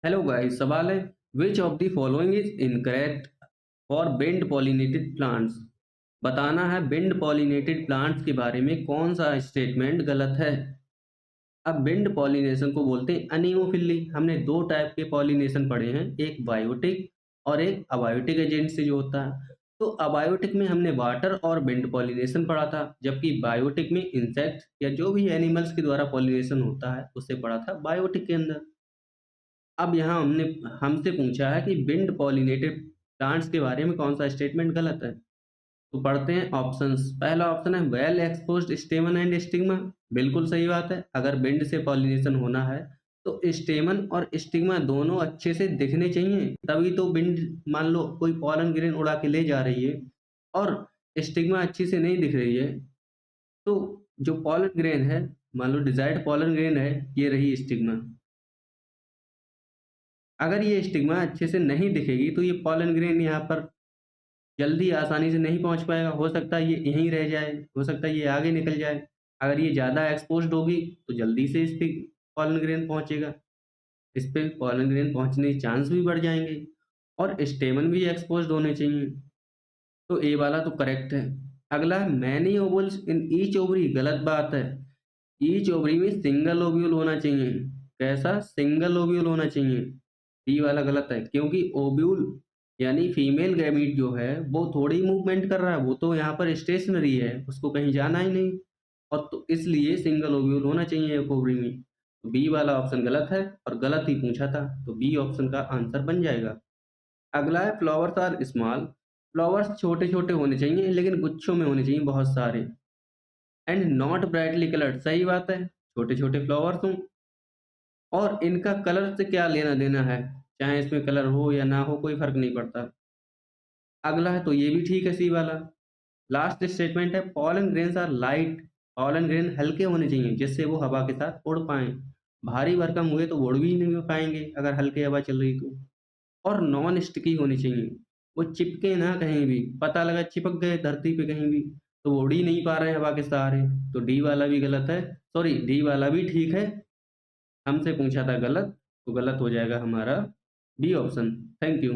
Hello guys, सवाल है which of the following is incorrect for wind pollinated plants. बताना है विंड पॉलिनेटेड प्लांट्स के बारे में कौन सा स्टेटमेंट गलत है। अब विंड पॉलिनेशन को बोलते हैं अनीमोफिली। हमने दो टाइप के पॉलिनेशन पढ़े हैं, एक बायोटिक और एक अबायोटिक एजेंट से जो होता है। तो अबायोटिक में हमने वाटर और विंड पॉलिनेशन पढ़ा था, जबकि बायोटिक में इंसेक्ट या जो भी एनिमल्स के द्वारा पॉलिनेशन होता है उसे पढ़ा था बायोटिक के अंदर। अब यहाँ हमने हमसे पूछा है कि विंड पॉलिनेटेड प्लांट्स के बारे में कौन सा स्टेटमेंट गलत है। तो पढ़ते हैं ऑप्शंस। पहला ऑप्शन है वेल एक्सपोज्ड स्टेमन एंड स्टिग्मा। बिल्कुल सही बात है। अगर विंड से पॉलिनेशन होना है तो स्टेमन और स्टिग्मा दोनों अच्छे से दिखने चाहिए, तभी तो विंड, मान लो कोई पॉलन ग्रेन उड़ा के ले जा रही है और स्टिग्मा अच्छी से नहीं दिख रही है, तो जो पॉलन ग्रेन है, मान लो डिजायर्ड पॉलन ग्रेन है, ये रही स्टिग्मा। अगर ये स्टिग्मा अच्छे से नहीं दिखेगी तो ये पॉलन ग्रेन यहाँ पर जल्दी आसानी से नहीं पहुँच पाएगा। हो सकता है ये यहीं रह जाए, हो सकता है ये आगे निकल जाए। अगर ये ज़्यादा एक्सपोज़्ड होगी तो जल्दी से इस पे पॉलन ग्रेन पहुँचेगा। इस पे पॉलन ग्रेन पहुँचने के चांस भी बढ़ जाएँगे और स्टेमन भी एक्सपोज़्ड होने चाहिए। तो ए वाला तो करेक्ट है। अगला है many vowels in each ovary. गलत बात है। ईच ओवरी में सिंगल ओव्यूल होना चाहिए। कैसा? सिंगल ओव्यूल होना चाहिए। डी वाला गलत है, क्योंकि ओव्यूल यानी फीमेल गैमीट जो है वो थोड़ी मूवमेंट कर रहा है, वो तो यहाँ पर स्टेशनरी है, उसको कहीं जाना ही नहीं। और तो इसलिए सिंगल ओव्यूल होना चाहिए एक ओवरी में। तो बी वाला ऑप्शन गलत है और गलत ही पूछा था, तो बी ऑप्शन का आंसर बन जाएगा। अगला है फ्लावर्स आर स्मॉल। फ्लावर्स छोटे-छोटे होने चाहिए लेकिन गुच्छों में होने चाहिए बहुत सारे। And not brightly coloured. सही बात है, छोटे-छोटे फ्लावर्स हों और इनका कलर से क्या लेना-देना है? चाहे इसमें कलर हो या ना हो, कोई फ़र्क नहीं पड़ता। अगला है तो ये भी ठीक है, सी वाला। लास्ट स्टेटमेंट है pollen grains are light. Pollen grain हल्के होने चाहिए जिससे वो हवा के साथ उड़ पाएँ। भारी भरकम हुए तो उड़ भी नहीं पाएँगे अगर हल्की हवा चल रही तो। और नॉन स्टिकी होनी चाहिए। वो चिपके ना कहीं भी, पता लगा चिपक गए धरती पे कहीं भी, तो वो उड़ ही नहीं पा रहे हैं हवा के सहारे। तो डी वाला भी गलत है, सॉरी डी वाला भी ठीक है। हमसे पूछा था गलत, तो गलत हो जाएगा हमारा बी ऑप्शन। Thank you.